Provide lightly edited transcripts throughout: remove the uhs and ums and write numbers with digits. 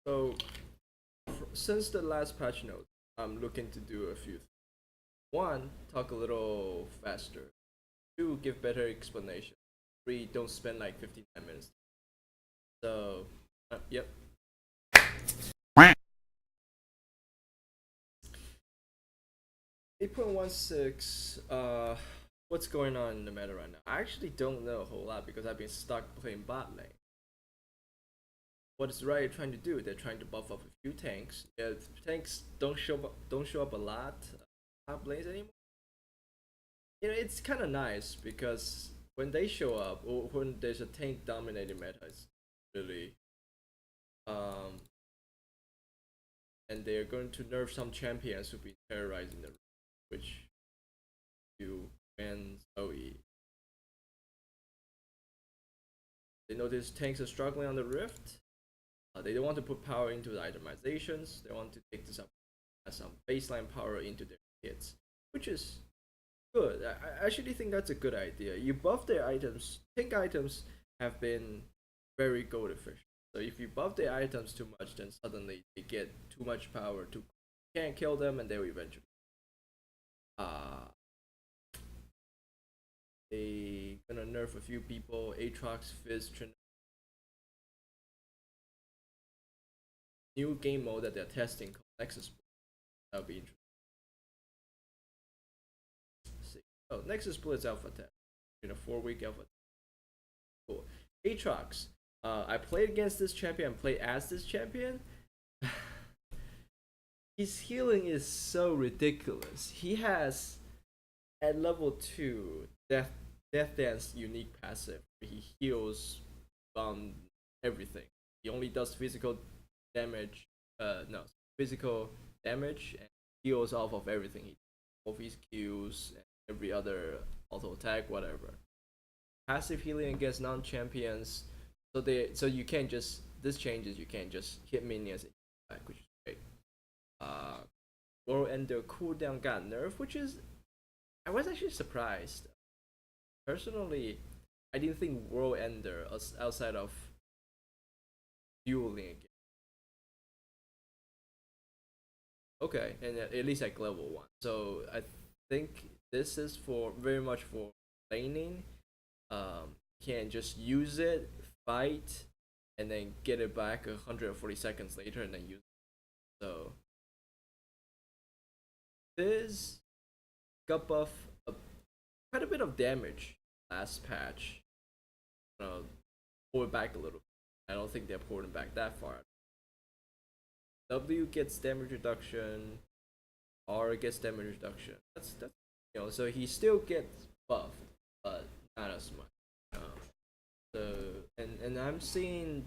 So since the last patch note, I'm looking to do a few things. One, talk a little faster. Two, give better explanation. Three, don't spend like 59 minutes. So, yep. 8.16. What's going on in the meta right now? I actually don't know a whole lot because I've been stuck playing bot lane. What is Riot trying to do? They're trying to buff up a few tanks. Yeah, tanks don't show up a lot top lanes anymore. It's kind of nice because when they show up or when there's a tank dominating meta, it's really um and they're going to nerf some champions who be terrorizing the which you and Zoe. They notice tanks are struggling on the rift. They don't want to put power into the itemizations. They want to take this up as some baseline power into their kits, which is good. I actually think that's a good idea. You buff their items. Tank items have been very gold efficient. So if you buff their items too much, then suddenly they get too much power to can't kill them, and they will eventually. Uh they gonna nerf a few people. Aatrox, Fizz, new game mode that they're testing called Nexus. That'll be interesting. Oh, Nexus Blitz alpha test. 4-week alpha. Cool. Aatrox. I played against this champion. Played as this champion. His healing is so ridiculous. He has at level 2 Death Dance unique passive. He heals everything. He only does physical damage. No, physical damage and heals off of everything. All of his Qs and every other auto attack, whatever. Passive healing against non-champions. So you can't just this changes. You can't just hit minions back, which is great. Uh, World Ender cooldown got nerfed, which is I was actually surprised. Personally, I didn't think World Ender outside of dueling again. Okay, and at least like level 1. So I think this is for very much for laning. Can just use it, fight, and then get it back 140 seconds later, and then use it. So this got buff quite a bit of damage last patch. Pull it back a little. I don't think they're pulling back that far. W gets damage reduction. R gets damage reduction. That's so he still gets buffed, but not as much. So and I'm seeing.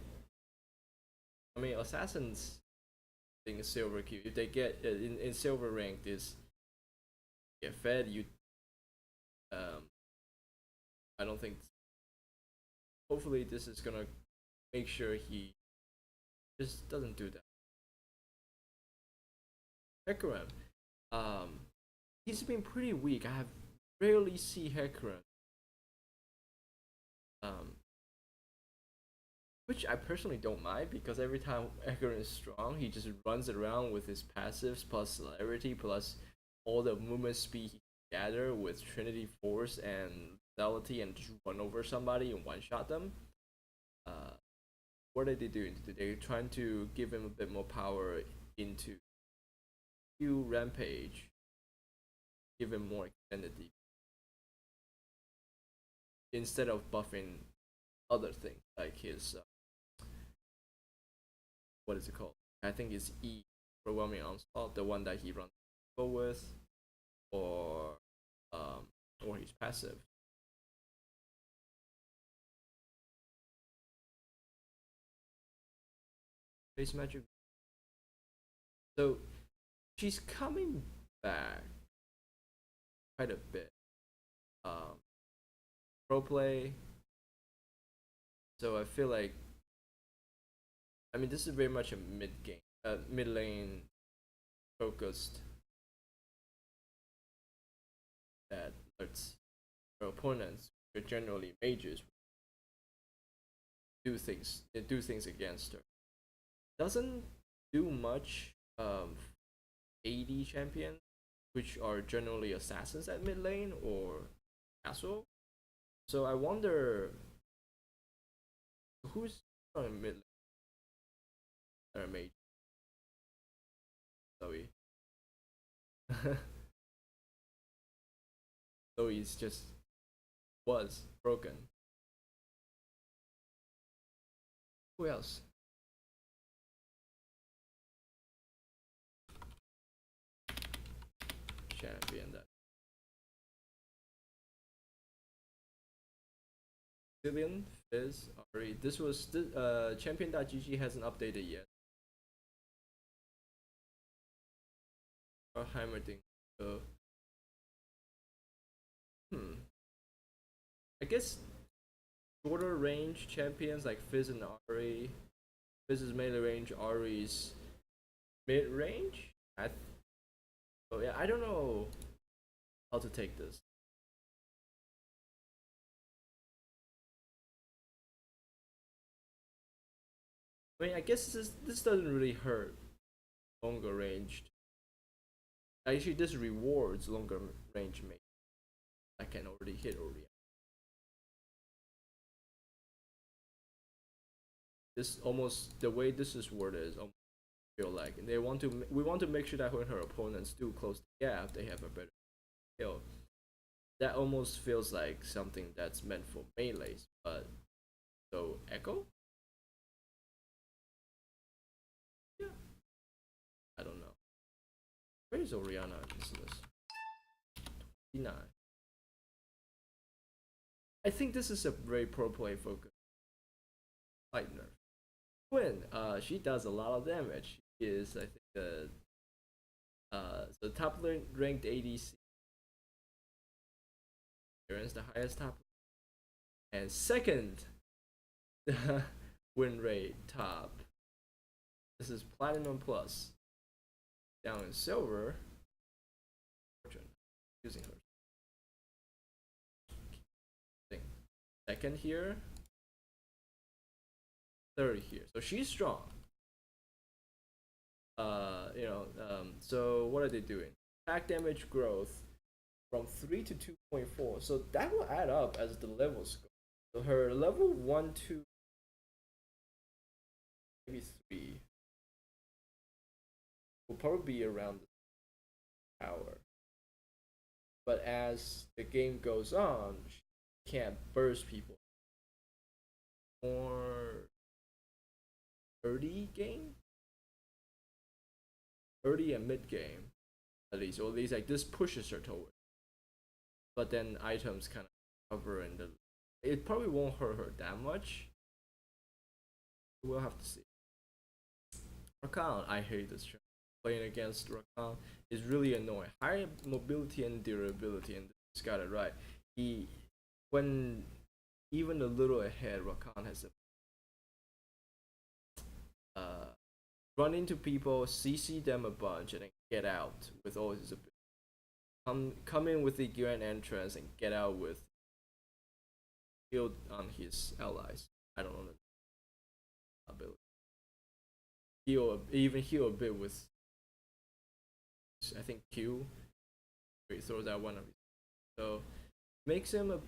I mean, assassins being silver queue. If they get in silver rank, this get fed. Um, I don't think. Hopefully, this is gonna make sure he just doesn't do that. Hecarim, he's been pretty weak. I have rarely see Hecarim, um, which I personally don't mind because every time Hecarim is strong, he just runs around with his passives plus celerity plus all the movement speed he can gather with Trinity Force and Fidelity and just run over somebody and one shot them. Uh, what are they doing? They're trying to give him a bit more power into Rampage, give him more extended DP instead of buffing other things like his what is it called? I think it's E Overwhelming Onslaught, the one that he runs with, or or his passive. Face magic. So she's coming back quite a bit. Pro play. So I feel like I mean this is very much a mid lane focused that lets your opponents, who are generally mages, do things against her. doesn't do much AD champions, which are generally assassins at mid lane or castle. So I wonder who's on mid lane or mage. Zoe. Zoe's just was broken. Who else? Champion that. Billion, Fizz, Ari. This was champion.gg hasn't updated yet. Or Heimerdinger. So I guess shorter range champions like Fizz and Ari. Fizz is melee range, Ari's mid range. So yeah, I don't know how to take this. I mean, I guess this doesn't really hurt longer ranged. Actually, this rewards longer range mate. I can already hit already. This almost the way this is worded is almost feel like we want to make sure that when her opponents do close the gap, they have a better kill. That almost feels like something that's meant for melees, but so Echo? Yeah. I don't know. Where is Orianna in this list? 29. I think this is a very pro play focus. Light nerf. Quinn, she does a lot of damage. She is, I think, the top ranked ADC. Is the highest top, and second, the win rate top. This is Platinum Plus. Down in silver. Using her. Second here. Third here. So she's strong. So what are they doing? Attack damage growth from 3 to 2.4. So that will add up as the levels go. So her level 1, 2, maybe 3 will probably be around the tower. But as the game goes on, she can't burst people. More 30 game? 30 and mid game, at least. Or at least like this pushes her toward. But then items kind of cover and it probably won't hurt her that much. We'll have to see. Rakan, I hate this track. Playing against Rakan is really annoying. High mobility and durability, and this got it right. When even a little ahead, Rakan has a run into people, CC them a bunch, and then get out with all his ability. Come in with the grand entrance and get out with shield on his allies. I don't know the ability. Heal a bit with I think Q. He throws out one of his. So makes him a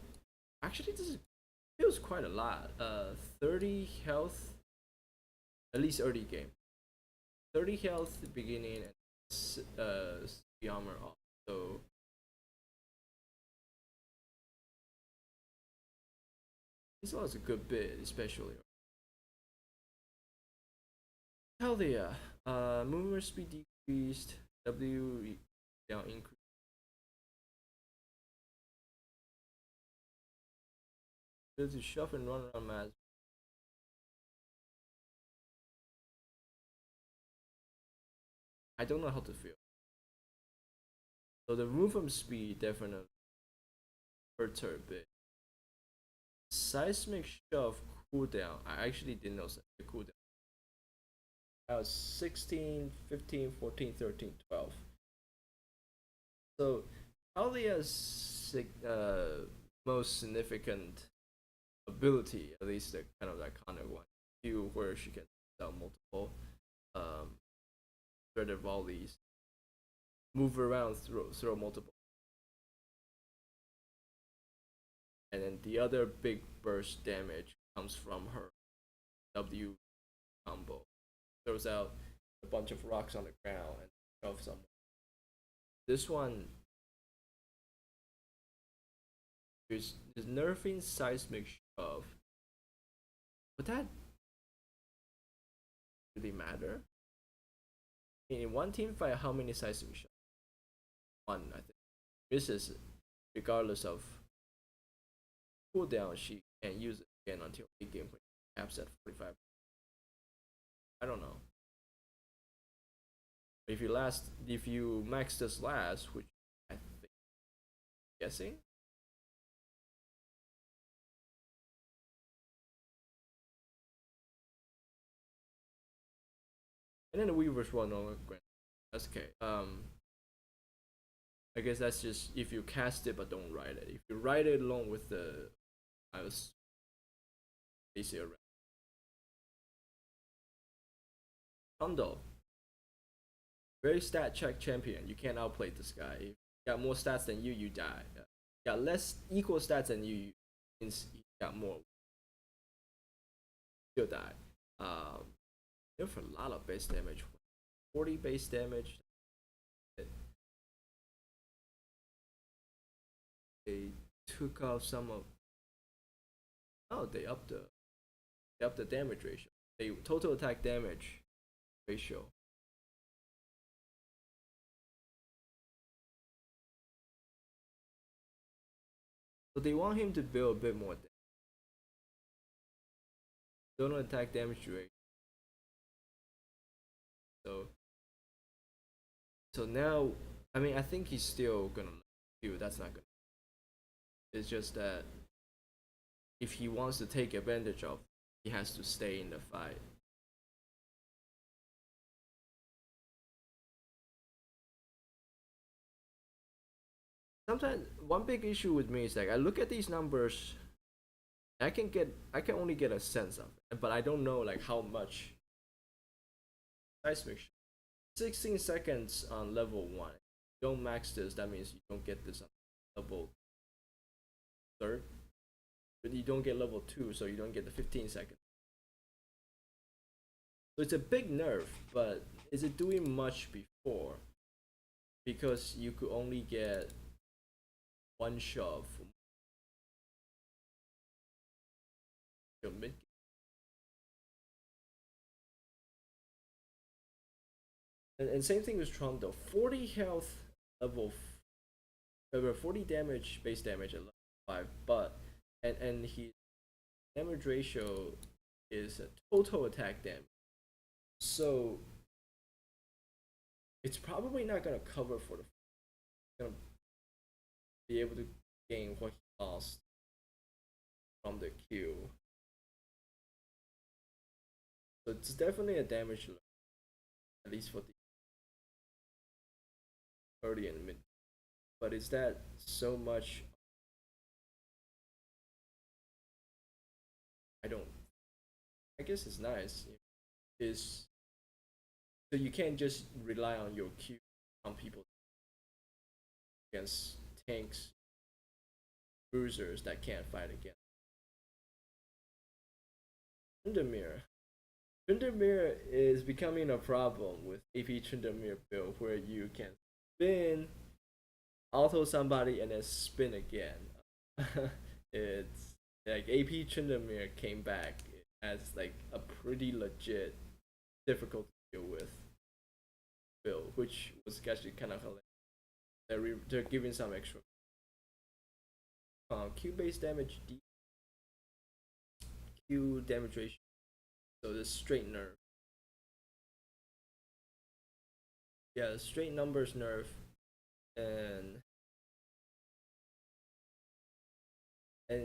actually this feels quite a lot. 30 health at least early game. 30 health beginning and the armor off. So this was a good bit, especially. Hell yeah. Movement speed decreased. W down increase. Ability to shove and run around mass. I don't know how to feel. So the movement speed definitely hurts her a bit. Seismic shove cooldown. I actually didn't know the cooldown. That was 16, 15, 14, 13, 12. So Alia's most significant ability, at least the kind of iconic one, where she can sell multiple further volleys, move around, throw multiple. And then the other big burst damage comes from her W combo. Throws out a bunch of rocks on the ground and shove someone. This one is nerfing seismic shove. Would that really matter? In one team fight, how many seismic shoves? One, I think. Misses, regardless of cooldown, she can't use it again until the game caps at 45. I don't know. If you max this last, which I think, guessing. And then the Weaver's one on that's okay. I guess that's just if you cast it but don't write it. If you write it along with the I was basically around. Hondo. Very stat check champion. You can't outplay this guy. If you got more stats than you die. Got less equal stats than you means you got more. You'll die. For a lot of base damage. 40 base damage. They took off some of. Oh, they upped the damage ratio. They total attack damage ratio. So they want him to build a bit more damage. Total attack damage rate. So now, I mean, I think he's still gonna do. That's not gonna. It's just that if he wants to take advantage of, he has to stay in the fight. Sometimes one big issue with me is like I look at these numbers, I can only get a sense of it, but I don't know like how much. Seismic 16 seconds on level 1. You don't max this, that means you don't get this on level 3rd. But you don't get level 2, so you don't get the 15 seconds. So it's a big nerf, but is it doing much before? Because you could only get one shove from your mid. And same thing with Trump though. 40 health level, 40 damage base damage at level 5, but and his damage ratio is a total attack damage. So it's probably not gonna cover for the. Gonna be able to gain what he lost from the Q. So it's definitely a damage load, at least for the early and mid. But is that so much? I guess it's nice. Is so you can't just rely on your Q on people against tanks, bruisers that can't fight again. Tryndamere is becoming a problem with AP Tryndamere build where you can spin, auto somebody, and then spin again. It's like AP Tryndamere came back as like a pretty legit difficult to deal with build, which was actually kind of hilarious. They're giving some extra Q base damage, Q damage ratio. So the straight nerf. Yeah, straight numbers nerf, and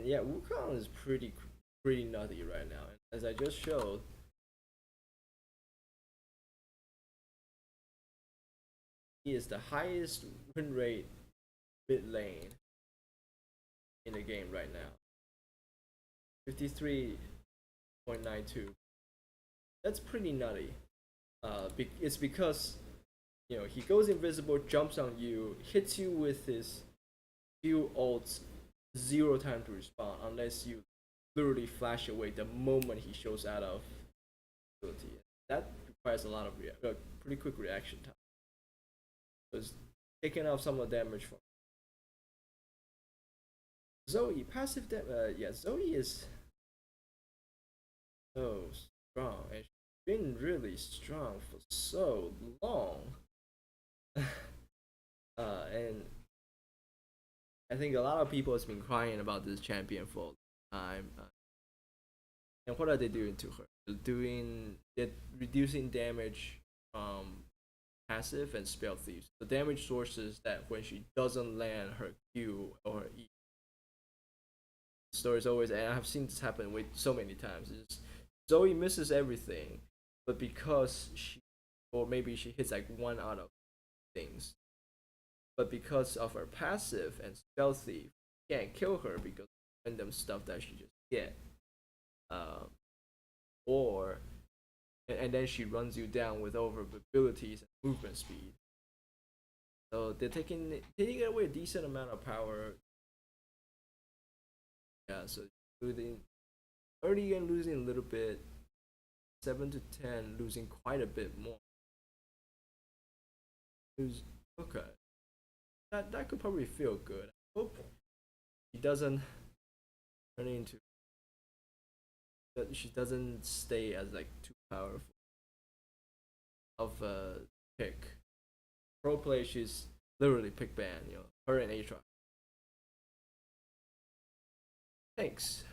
yeah, Wukong is pretty nutty right now. And as I just showed, he is the highest win rate mid lane in the game right now. 53.92. That's pretty nutty. It's because he goes invisible, jumps on you, hits you with his few ults, zero time to respond unless you literally flash away the moment he shows out of ability. That requires a lot of pretty quick reaction time. Because taking off some of the damage from Zoe, passive damage. Yeah, Zoe is so strong, and she's been really strong for so long. And I think a lot of people has been crying about this champion for a time. And what are they doing to her? They're reducing damage from passive and spell thieves. The damage sources that when she doesn't land her Q or her E. Stories always, and I've seen this happen with so many times. Is Zoe misses everything, but because or maybe she hits like one out of things, but because of her passive and spell thief, can't kill her because of random stuff that she just get. Um, or and then she runs you down with over abilities and movement speed. So they're taking away a decent amount of power. Yeah, so losing early and losing a little bit, 7 to 10, losing quite a bit more. Lose okay. That could probably feel good. I hope he doesn't turn into that she doesn't stay as like too powerful of a pick. Pro play, she's literally pick ban, her and Aatrox. Thanks.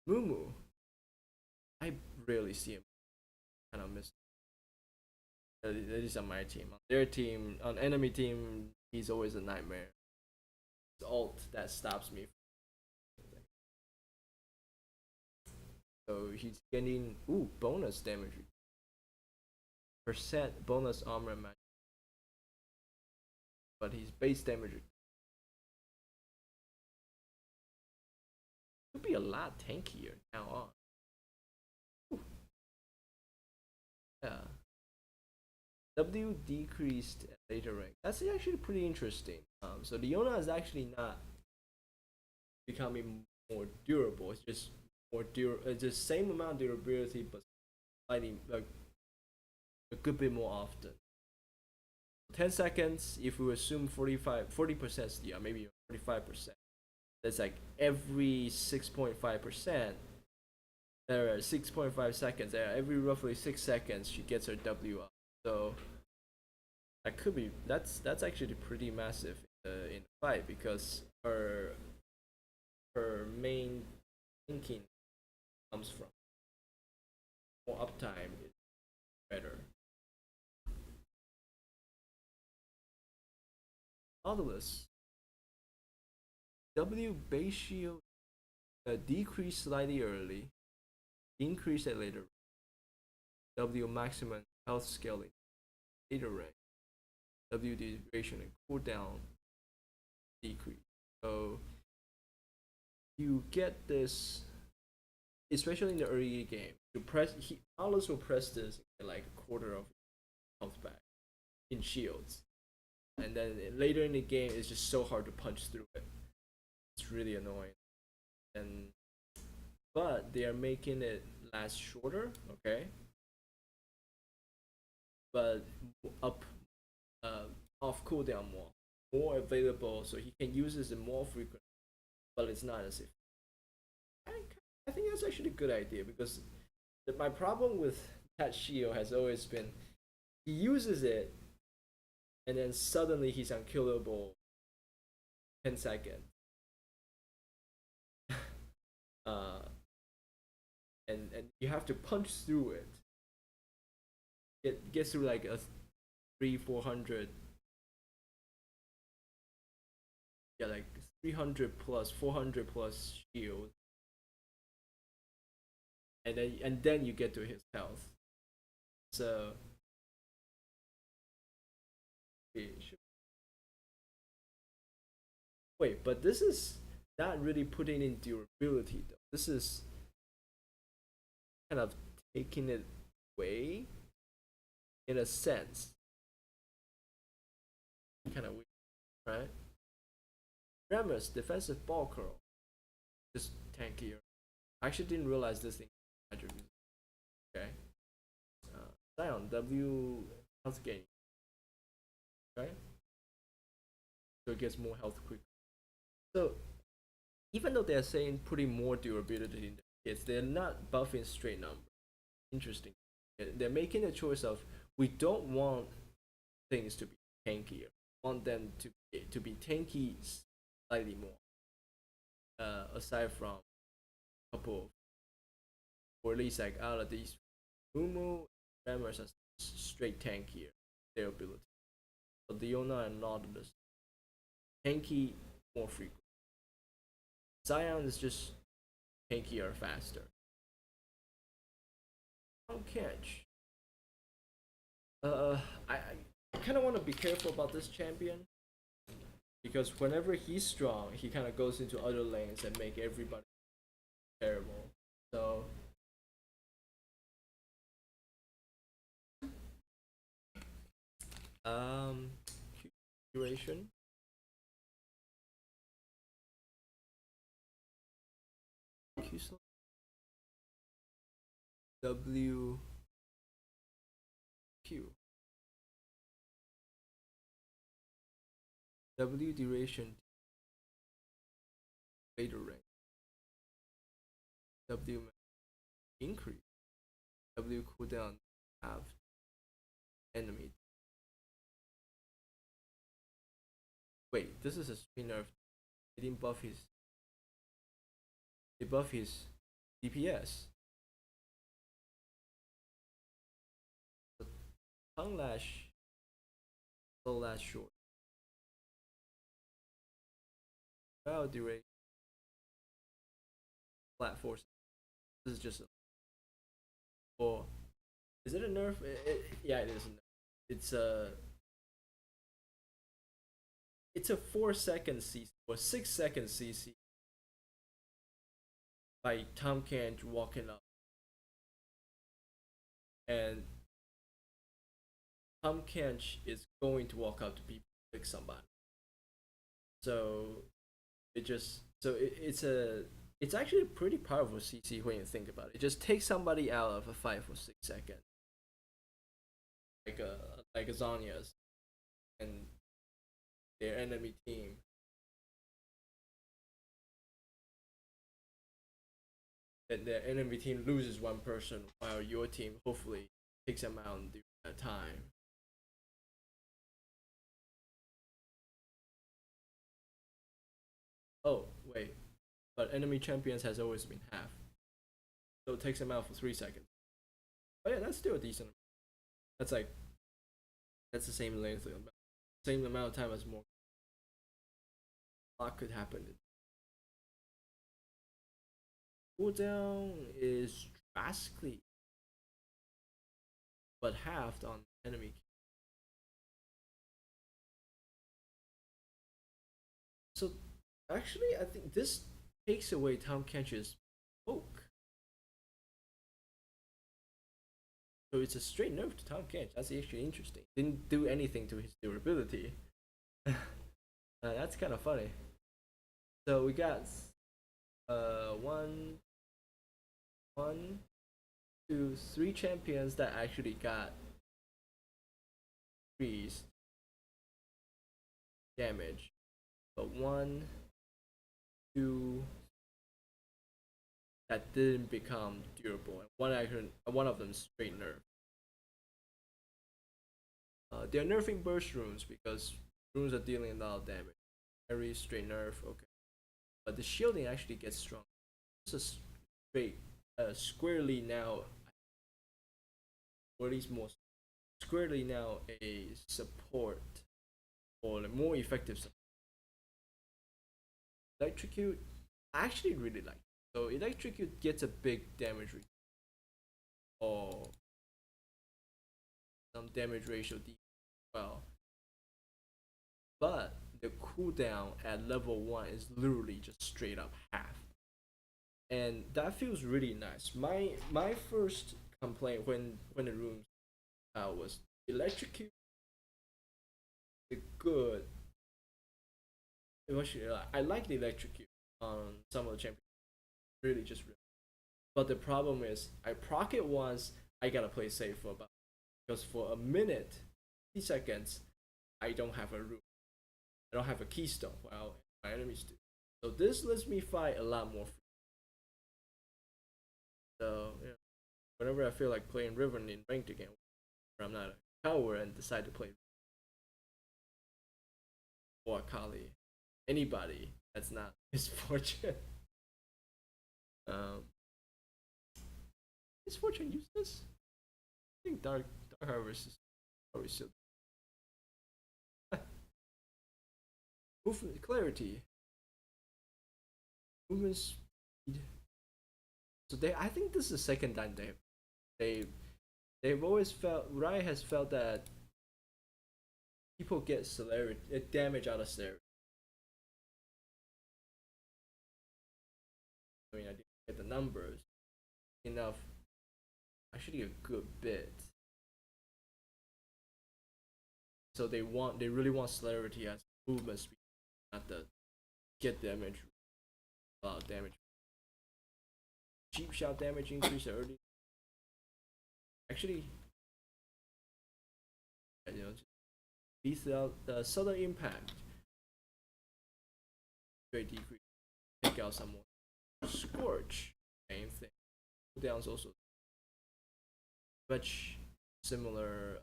Mumu. I rarely see him. Kind of miss. That is on my team. On their team, on enemy team, he's always a nightmare. It's ult that stops me. So he's getting bonus damage. Percent bonus armor match. But his base damage could be a lot tankier now on. Ooh. Yeah. W decreased at later rank. That's actually pretty interesting. So Leona is actually not becoming more durable. It's just more durable. It's the same amount of durability, but slightly like a good bit more often. 10 seconds. If we assume 40%, yeah, maybe 45%. That's like every 6.5%. There are 6.5 seconds. Every roughly 6 seconds, she gets her W up. So that could be that's actually pretty massive in the fight because her main thinking comes from more uptime is better. Nautilus W base shield decrease slightly early, increase at later. W maximum health scaling later rank. W duration and cooldown decrease. So you get this, especially in the early game. You press Nautilus will press this in like a quarter of health back in shields, and then later in the game it's just so hard to punch through it. It's really annoying, and but they are making it last shorter. Okay, but up off cooldown more available, so he can use this more frequently, but it's not as if I think that's actually a good idea because my problem with that shield has always been he uses it and then suddenly he's unkillable 10 seconds. uh, and you have to punch through it. It gets through like a 300-400, yeah, like 300 plus 400 plus shield, and then you get to his health. So wait, but this is not really putting in durability though. This is kind of taking it away in a sense. kind of weak, right? Ramos, defensive ball curl, just tankier. I actually didn't realize this thing. Okay. Zion, W health gain, right? So it gets more health quick. So even though they're saying putting more durability in the kits, they're not buffing straight numbers. Interesting. They're making a choice of we don't want things to be tankier. We want them to be tanky slightly more. Aside from a couple, or at least like out of these, Mumu and Rammers are straight tankier. Their ability. But Diona and Nautilus tanky more frequent. Zion is just tankier faster. Catch. I kind of want to be careful about this champion because whenever he's strong, he kind of goes into other lanes and make everybody terrible. So duration. W Q W duration later range W increase W cooldown have enemy. Wait, this is a screen nerf. They didn't buff his. They buff his DPS. Tongue lash, slow lash short. Wow, duration. Flat force. This is just a. Or is it a nerf? Yeah, it is. It's a. It's a 4-second CC or 6-second CC. By Tahm Kench walking up, and Tahm Kench is going to walk up to people, pick somebody. So it's actually a pretty powerful CC when you think about it. It just takes somebody out of a fight for 6 seconds, like a Zhonya's and their enemy team. And their enemy team loses one person while your team hopefully takes them out during that time. Oh, wait. But enemy champions has always been half. So it takes them out for 3 seconds. But yeah, that's still a decent. That's like that's the same length, same amount of time as more. A lot could happen. Cooldown is drastically but halved on enemy. So actually, I think this takes away Tahm Kench's poke. So it's a straight nerf to Tahm Kench. That's actually interesting. Didn't do anything to his durability. That's kind of funny. So we got one, 2, 3 champions that actually got increased damage, but 1, 2 that didn't become durable, and one of them straight nerf. They're nerfing burst runes because runes are dealing a lot of damage. Very straight nerf, okay. But the shielding actually gets strong. This is straight, squarely now, or at least more squarely now a support or a more effective support. Electrocute, I actually really like. So Electrocute gets a big damage or some damage ratio well, but the cooldown at level 1 is literally just straight up half, and that feels really nice. My first complaint when the room was Electrocute, the good. I like the electrocute on some of the champions. Really, just really. But the problem is, I proc it once. I gotta play safe for about because for a minute, 50 seconds, I don't have a root. I don't have a keystone. While my enemies do. So this lets me fight a lot more. So yeah, whenever I feel like playing Riven in ranked again, where I'm not a coward and decide to play or Akali, anybody that's not Misfortune. um, Misfortune useless? I think Dark Harvest is probably still. Movement clarity, movement speed. So I think this is the second time they they've always felt Riot has felt that people get celerity damage out of celerity. I mean, I didn't get the numbers enough. Actually, a good bit. So they really want celerity as movement speed, not the get damage, a lot of damage. Cheap shot damage increase early. Actually, you know, lethal the sudden impact, very decrease. Take out someone. Scorch, same thing. Cooldowns also much similar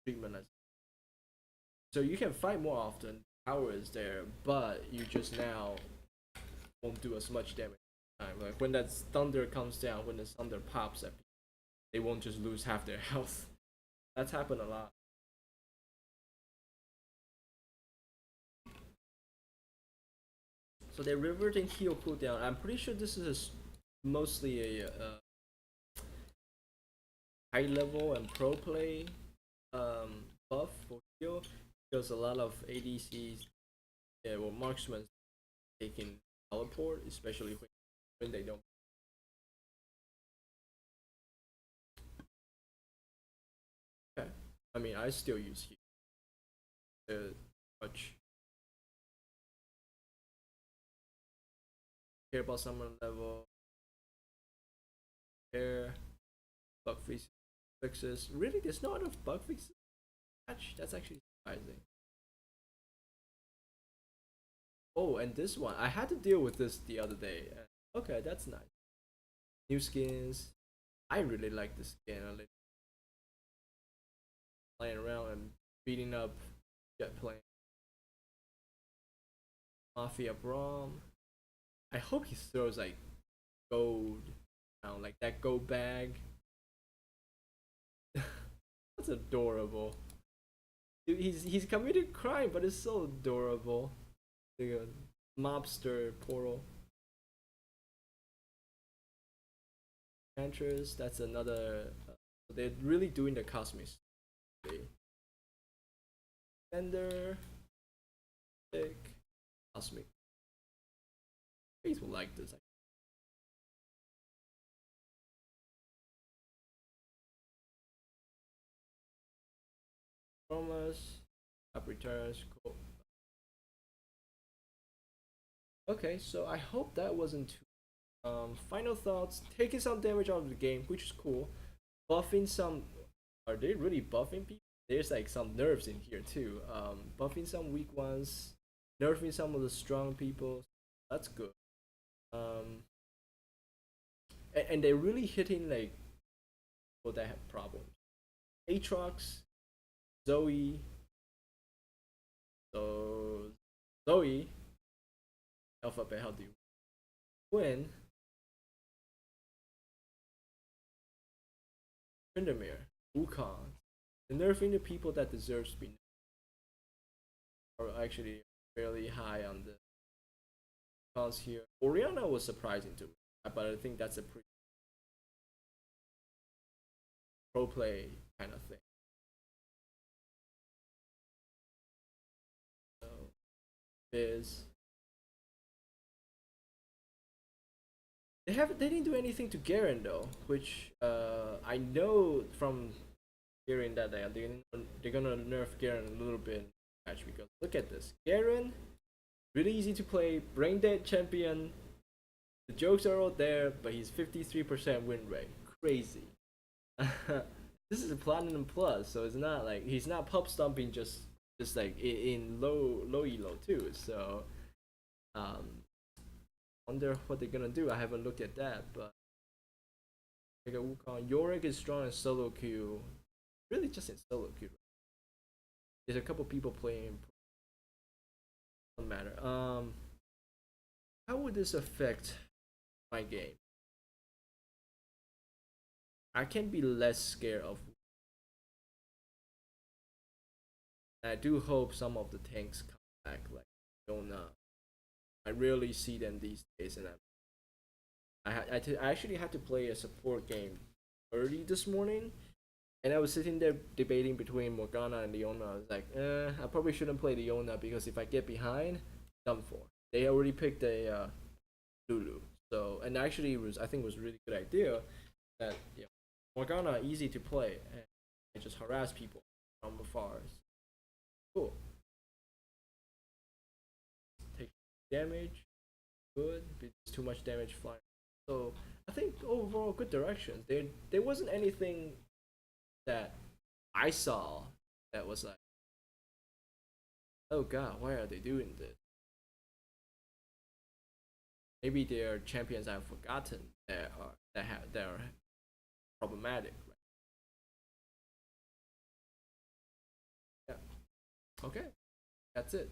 treatment as. So you can fight more often. Power is there, but you just now won't do as much damage. Like when that thunder comes down, when the thunder pops at people, they won't just lose half their health. That's happened a lot. So they're reverting heal cooldown. I'm pretty sure this is mostly a high level and pro play buff for heal because a lot of ADCs, yeah, well, marksmen taking teleport, especially when they don't. Okay. I mean, I still use heal. Much care about someone level. Care bug fixes. Really, there's not enough bug fixes. That's actually surprising. Oh, and this one, I had to deal with this the other day. Okay, that's nice. New skins. I really like this skin. I like playing around and beating up Jet Plane. Mafia Braum. I hope he throws like gold down, like that gold bag. That's adorable. Dude, he's committed crime, but it's so adorable. The mobster portal. Enchantress, that's another. They're really doing the cosmics. Fender, thick, cosmic. Please will like this. Chromas, up returns, cool. Okay, so I hope that wasn't too. Final thoughts: taking some damage out of the game, which is cool. Buffing some. Are they really buffing people? There's like some nerfs in here too. Buffing some weak ones, nerfing some of the strong people. That's good. Um, and they're really hitting like people that have problems. Aatrox, Zoe. So Zoe, Alphabet, how do you win? Tryndamere, Wukong, and nerfing the people that deserves to be nerfed. Are actually fairly high on the cons here. Orianna was surprising to me, but I think that's a pretty pro play kind of thing. So, Fizz. They didn't do anything to Garen though, which I know from hearing that they're gonna nerf Garen a little bit in the match because look at this. Garen, really easy to play, brain dead champion. The jokes are all there, but he's 53% win rate. Crazy. This is a platinum plus, so it's not like he's not pub stomping just like in low elo too. So wonder what they're gonna do. I haven't looked at that, but like a Wukong, Yorick is strong in solo queue. Really, just in solo queue. There's a couple people playing. Doesn't matter. How would this affect my game? I can be less scared of. I do hope some of the tanks come back, like Yona. I rarely see them these days, and I actually had to play a support game early this morning, and I was sitting there debating between Morgana and Leona. I was like, I probably shouldn't play Leona because if I get behind, done for. They already picked a Lulu, so and actually it was I think it was a really good idea that Morgana easy to play and I just harass people from afar. Cool. Take damage, good. It's too much damage flying. So I think overall good direction. There wasn't anything that I saw that was like, oh god, why are they doing this? Maybe there are champions I've forgotten that are problematic. Right? Yeah. Okay. That's it.